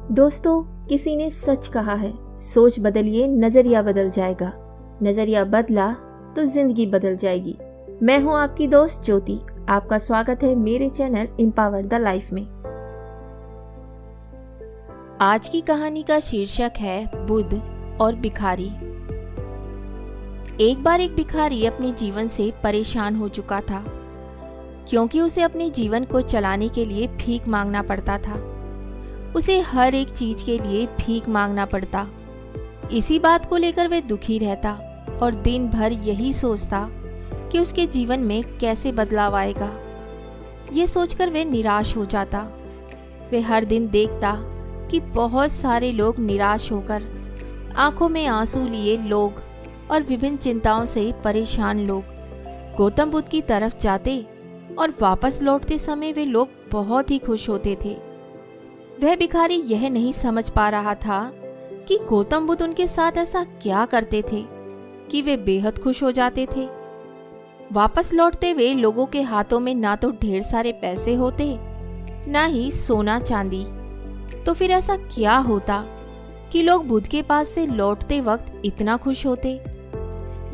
दोस्तों, किसी ने सच कहा है, सोच बदलिए नजरिया बदल जाएगा। नजरिया बदला तो जिंदगी बदल जाएगी। मैं हूं आपकी दोस्त ज्योति। आपका स्वागत है मेरे चैनल एम्पावर द लाइफ में। आज की कहानी का शीर्षक है बुद्ध और भिखारी। एक बार एक भिखारी अपने जीवन से परेशान हो चुका था, क्योंकि उसे अपने जीवन को चलाने के लिए भीख मांगना पड़ता था। उसे हर एक चीज के लिए भीख मांगना पड़ता। इसी बात को लेकर वह दुखी रहता और दिन भर यही सोचता कि उसके जीवन में कैसे बदलाव आएगा। ये सोचकर वह निराश हो जाता। वह हर दिन देखता कि बहुत सारे लोग निराश होकर, आंखों में आंसू लिए लोग और विभिन्न चिंताओं से परेशान लोग गौतम बुद्ध की तरफ जाते और वापस लौटते समय वे लोग बहुत ही खुश होते थे। वह भिखारी यह नहीं समझ पा रहा था कि गौतम बुद्ध उनके साथ ऐसा क्या करते थे कि वे बेहद खुश हो जाते थे। वापस लौटते हुए लोगों के हाथों में ना तो ढेर सारे पैसे होते, ना ही सोना चांदी। तो फिर ऐसा क्या होता कि लोग बुद्ध के पास से लौटते वक्त इतना खुश होते?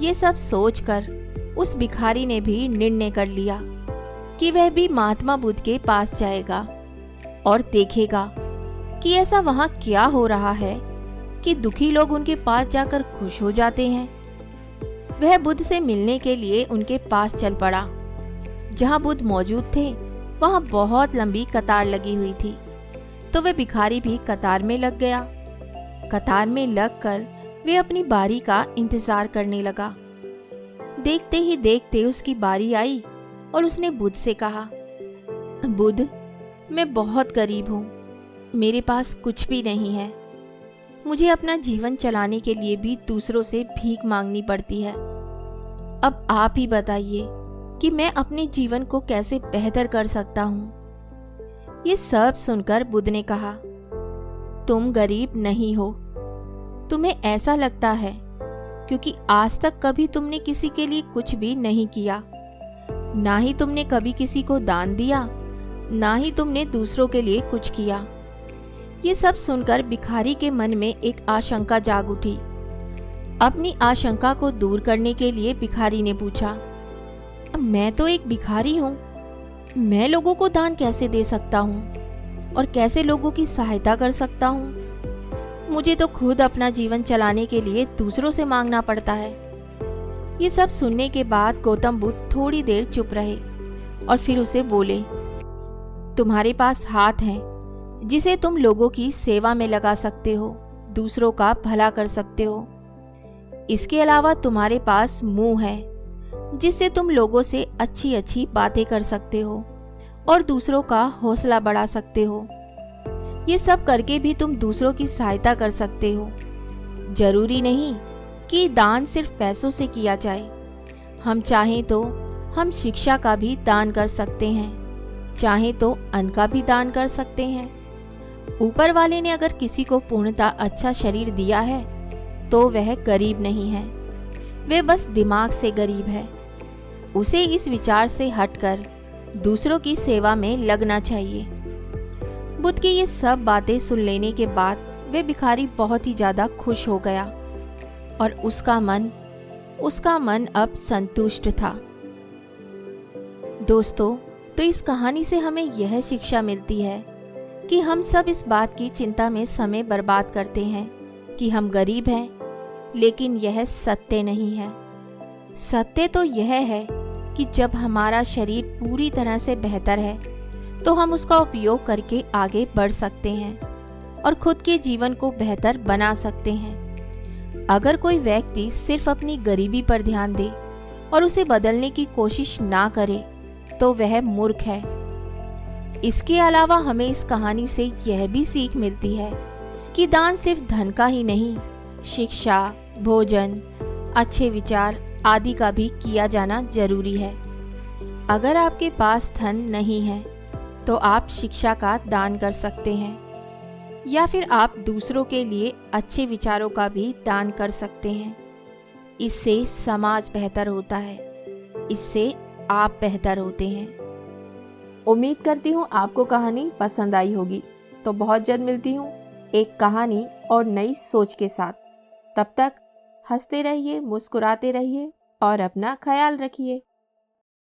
ये सब सोचकर उस भिखारी ने भी निर्णय कर लिया कि वह भी महात्मा बुद्ध के पास जाएगा और देखेगा कि ऐसा वहां क्या हो रहा है कि दुखी लोग उनके पास जाकर खुश हो जाते हैं। वह बुद्ध से मिलने के लिए उनके पास चल पड़ा। जहां बुद्ध मौजूद थे वहां बहुत लंबी कतार लगी हुई थी, तो वह भिखारी भी कतार में लग गया। कतार में लगकर वे अपनी बारी का इंतजार करने लगा। देखते ही देखते उसकी बारी आई और उसने बुद्ध से कहा, बुद्ध, मैं बहुत गरीब हूँ, मेरे पास कुछ भी नहीं है। मुझे अपना जीवन चलाने के लिए भी दूसरों से भीख मांगनी पड़ती है। अब आप ही बताइए कि मैं अपने जीवन को कैसे बेहतर कर सकता हूँ। ये सब सुनकर बुद्ध ने कहा, तुम गरीब नहीं हो। तुम्हें ऐसा लगता है क्योंकि आज तक कभी तुमने किसी के लिए कुछ भी नहीं किया, ना ही तुमने कभी किसी को दान दिया, ना ही तुमने दूसरों के लिए कुछ किया। ये सब सुनकर भिखारी के मन में एक आशंका जाग उठी। अपनी आशंका को दूर करने के लिए भिखारी ने पूछा, मैं तो एक भिखारी हूँ, मैं लोगों को दान कैसे दे सकता हूँ और कैसे लोगों की सहायता कर सकता हूँ? मुझे तो खुद अपना जीवन चलाने के लिए दूसरों से मांगना पड़ता है। ये सब सुनने के बाद गौतम बुद्ध थोड़ी देर चुप रहे और फिर उसे बोले, तुम्हारे पास हाथ है जिसे तुम लोगों की सेवा में लगा सकते हो, दूसरों का भला कर सकते हो। इसके अलावा तुम्हारे पास मुंह है जिससे तुम लोगों से अच्छी अच्छी बातें कर सकते हो और दूसरों का हौसला बढ़ा सकते हो। ये सब करके भी तुम दूसरों की सहायता कर सकते हो। जरूरी नहीं कि दान सिर्फ पैसों से किया जाए। हम चाहें तो हम शिक्षा का भी दान कर सकते हैं, चाहे तो अन्न का भी दान कर सकते हैं। ऊपर वाले ने अगर किसी को पूर्णतः अच्छा शरीर दिया है तो वह गरीब नहीं है, वह बस दिमाग से गरीब है। उसे इस विचार से हटकर दूसरों की सेवा में लगना चाहिए। बुद्ध की ये सब बातें सुन लेने के बाद वह भिखारी बहुत ही ज्यादा खुश हो गया और उसका मन अब संतुष्ट था। दोस्तों, तो इस कहानी से हमें यह शिक्षा मिलती है कि हम सब इस बात की चिंता में समय बर्बाद करते हैं कि हम गरीब हैं, लेकिन यह सत्य नहीं है। सत्य तो यह है कि जब हमारा शरीर पूरी तरह से बेहतर है तो हम उसका उपयोग करके आगे बढ़ सकते हैं और खुद के जीवन को बेहतर बना सकते हैं। अगर कोई व्यक्ति सिर्फ अपनी गरीबी पर ध्यान दे और उसे बदलने की कोशिश ना करे तो वह मूर्ख है। इसके अलावा हमें इस कहानी से यह भी सीख मिलती है कि दान सिर्फ धन का ही नहीं, शिक्षा, भोजन, अच्छे विचार आदि का भी किया जाना जरूरी है। अगर आपके पास धन नहीं है तो आप शिक्षा का दान कर सकते हैं, या फिर आप दूसरों के लिए अच्छे विचारों का भी दान कर सकते हैं। इससे समाज बेहतर होता है, इससे आप बेहतर होते हैं। उम्मीद करती हूँ आपको कहानी पसंद आई होगी। तो बहुत जल्द मिलती हूँ एक कहानी और नई सोच के साथ। तब तक हंसते रहिए, मुस्कुराते रहिए और अपना ख्याल रखिए।